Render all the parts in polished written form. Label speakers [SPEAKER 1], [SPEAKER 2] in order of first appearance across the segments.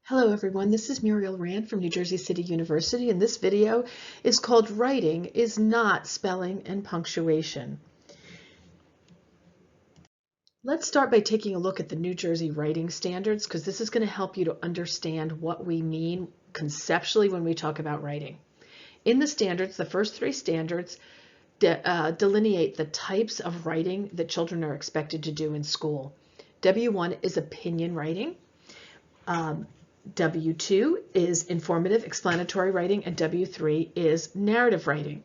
[SPEAKER 1] Hello everyone, this is Muriel Rand from New Jersey City University, and this video is called Writing is Not Spelling and Punctuation. Let's start by taking a look at the New Jersey writing standards, because this is going to help you to understand what we mean conceptually when we talk about writing. In the standards, the first three standards delineate the types of writing that children are expected to do in school. W1 is opinion writing. W2 is informative explanatory writing, and W3 is narrative writing.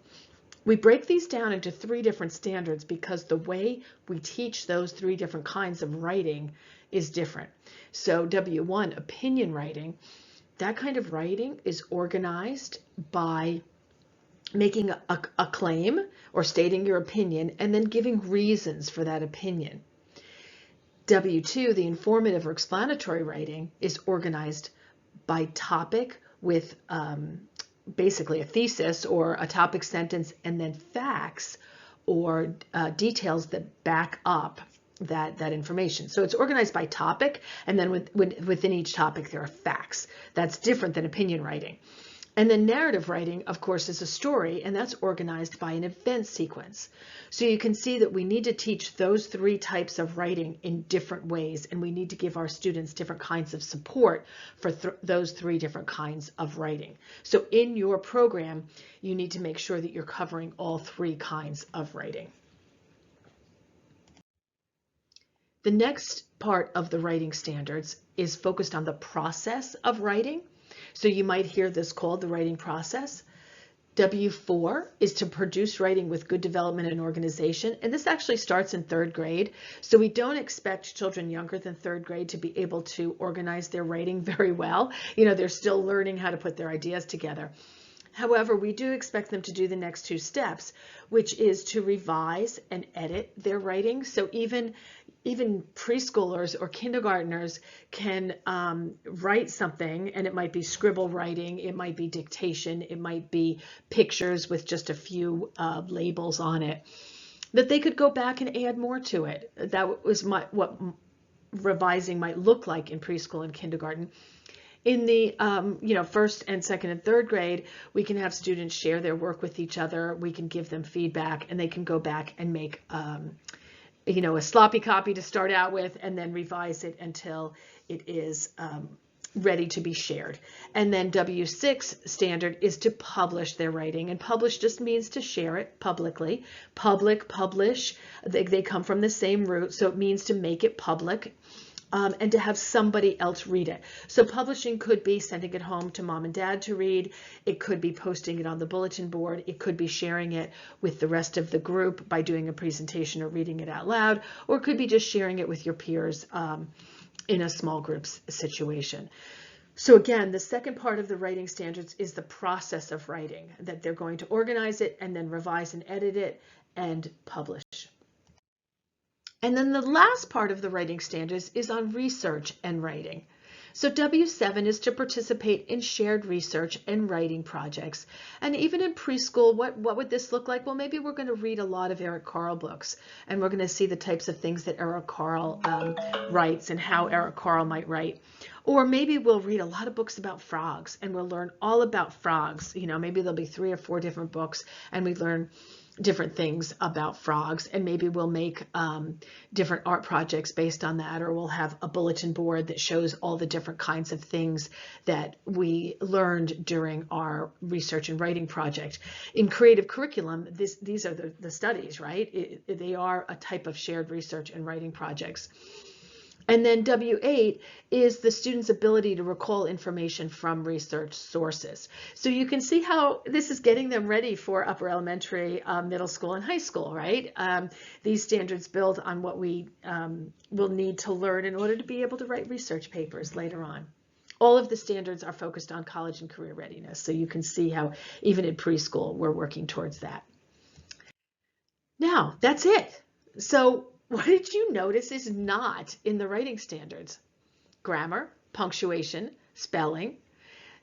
[SPEAKER 1] We break these down into three different standards because the way we teach those three different kinds of writing is different. So W1, opinion writing, that kind of writing is organized by making a claim or stating your opinion and then giving reasons for that opinion. W2, the informative or explanatory writing, is organized by topic with basically a thesis or a topic sentence, and then facts or details that back up that information. So it's organized by topic, and then within each topic there are facts. That's different than opinion writing. And then narrative writing, of course, is a story, and that's organized by an event sequence. So you can see that we need to teach those three types of writing in different ways, and we need to give our students different kinds of support for those three different kinds of writing. So in your program, you need to make sure that you're covering all three kinds of writing. The next part of the writing standards is focused on the process of writing. So you might hear this called the writing process. W4 is to produce writing with good development and organization, and this actually starts in third grade. So we don't expect children younger than third grade to be able to organize their writing very well. You know, they're still learning how to put their ideas together. However, we do expect them to do the next two steps, which is to revise and edit their writing. So even preschoolers or kindergartners can write something, and it might be scribble writing, it might be dictation, it might be pictures with just a few labels on it, that they could go back and add more to it. That was what revising might look like in preschool and kindergarten. In the first and second and third grade, we can have students share their work with each other. We can give them feedback, and they can go back and make a sloppy copy to start out with, and then revise it until it is ready to be shared. And then W6 standard is to publish their writing, and publish just means to share it publicly. Publish, they come from the same root, so it means to make it public. And to have somebody else read it. So publishing could be sending it home to mom and dad to read. It could be posting it on the bulletin board. It could be sharing it with the rest of the group by doing a presentation or reading it out loud, or it could be just sharing it with your peers in a small groups situation. So again, the second part of the writing standards is the process of writing, that they're going to organize it and then revise and edit it and publish. And then the last part of the writing standards is on research and writing. So W7 is to participate in shared research and writing projects. And even in preschool, what would this look like? Well, maybe we're going to read a lot of Eric Carle books, and we're going to see the types of things that Eric Carle writes and how Eric Carle might write. Or maybe we'll read a lot of books about frogs, and we'll learn all about frogs. You know, maybe there'll be 3 or 4 different books, and we learn different things about frogs, and maybe we'll make different art projects based on that, or we'll have a bulletin board that shows all the different kinds of things that we learned during our research and writing project. In creative curriculum, these are the studies, right? They are a type of shared research and writing projects. And then W8 is the student's ability to recall information from research sources. So you can see how this is getting them ready for upper elementary, middle school, and high school, right? These standards build on what we will need to learn in order to be able to write research papers later on. All of the standards are focused on college and career readiness. So you can see how even in preschool, we're working towards that. Now, that's it. So what did you notice is not in the writing standards? Grammar, punctuation, spelling.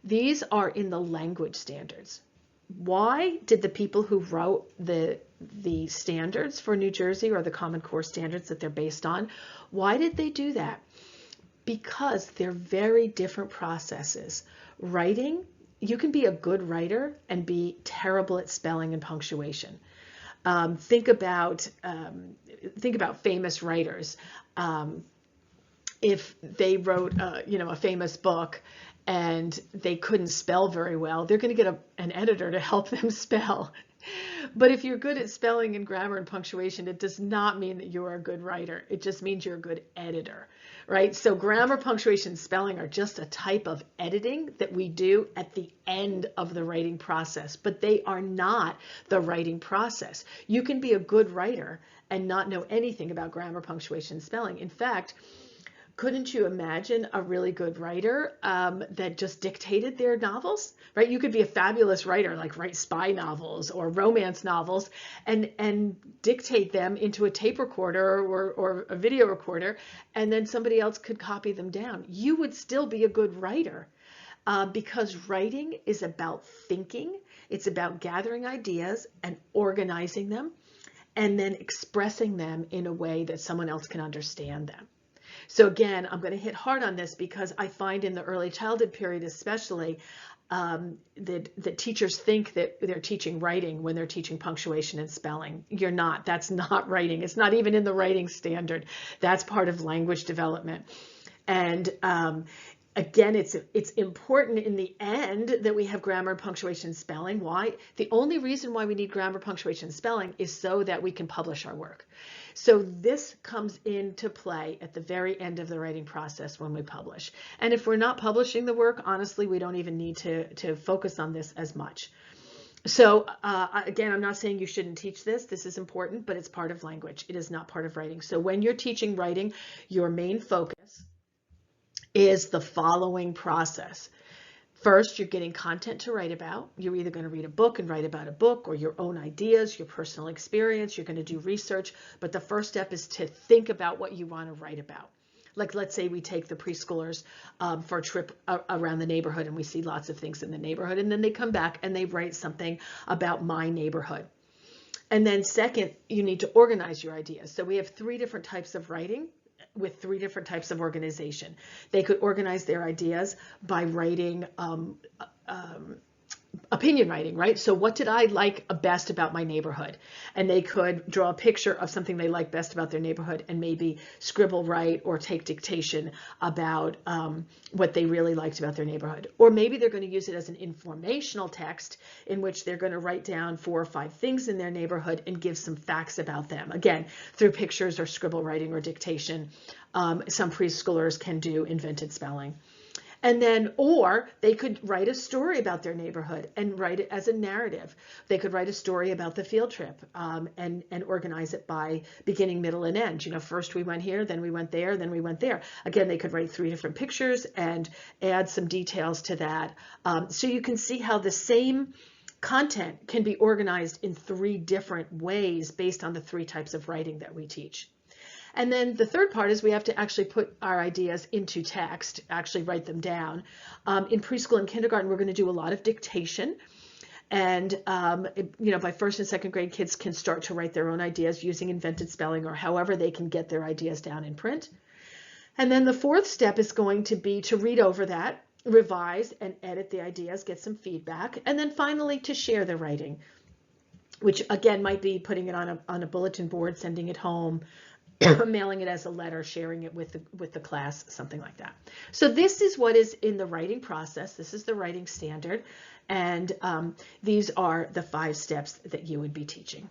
[SPEAKER 1] These are in the language standards. Why did the people who wrote the standards for New Jersey, or the Common Core standards that they're based on, why did they do that? because they're very different processes. Writing, you can be a good writer and be terrible at spelling and punctuation. Think about famous writers. If they wrote a famous book and they couldn't spell very well, they're going to get an editor to help them spell. But if you're good at spelling and grammar and punctuation, it does not mean that you're a good writer. It just means you're a good editor, right? So grammar, punctuation, and spelling are just a type of editing that we do at the end of the writing process, but they are not the writing process. You can be a good writer and not know anything about grammar, punctuation, and spelling. In fact, couldn't you imagine a really good writer that just dictated their novels, right? You could be a fabulous writer, like write spy novels or romance novels and dictate them into a tape recorder or a video recorder, and then somebody else could copy them down. You would still be a good writer because writing is about thinking. It's about gathering ideas and organizing them and then expressing them in a way that someone else can understand them. So again, I'm going to hit hard on this because I find in the early childhood period especially that teachers think that they're teaching writing when they're teaching punctuation and spelling. You're not. That's not writing. It's not even in the writing standard. That's part of language development. And again, it's important in the end that we have grammar, punctuation, and spelling. Why? The only reason why we need grammar, punctuation, and spelling is so that we can publish our work. So this comes into play at the very end of the writing process when we publish. And if we're not publishing the work, honestly, we don't even need to focus on this as much. So again, I'm not saying you shouldn't teach this. This is important, but it's part of language. It is not part of writing. So when you're teaching writing, your main focus is the following process. First, you're getting content to write about. You're either going to read a book and write about a book or your own ideas, your personal experience. You're going to do research. But the first step is to think about what you want to write about. Like, let's say we take the preschoolers for a trip around the neighborhood and we see lots of things in the neighborhood. And then they come back and they write something about my neighborhood. And then second, you need to organize your ideas. So we have 3 different types of writing with 3 different types of organization. They could organize their ideas by writing opinion writing, right? So what did I like best about my neighborhood? And they could draw a picture of something they like best about their neighborhood and maybe scribble write or take dictation about what they really liked about their neighborhood. Or maybe they're going to use it as an informational text in which they're going to write down 4 or 5 things in their neighborhood and give some facts about them. Again, through pictures or scribble writing or dictation. Some preschoolers can do invented spelling. And then, or they could write a story about their neighborhood and write it as a narrative. They could write a story about the field trip and organize it by beginning, middle, and end. You know, first we went here, then we went there, then we went there. Again, they could write 3 different pictures and add some details to that. So you can see how the same content can be organized in 3 different ways based on the 3 types of writing that we teach. And then the third part is we have to actually put our ideas into text, actually write them down. In preschool and kindergarten, we're going to do a lot of dictation. And, you know, by 1st and 2nd grade, kids can start to write their own ideas using invented spelling or however they can get their ideas down in print. And then the 4th step is going to be to read over that, revise and edit the ideas, get some feedback, and then finally to share the writing, which again might be putting it on a bulletin board, sending it home, mailing it as a letter, sharing it with the class, something like that. So this is what is in the writing process. This is the writing standard. And these are the 5 steps that you would be teaching.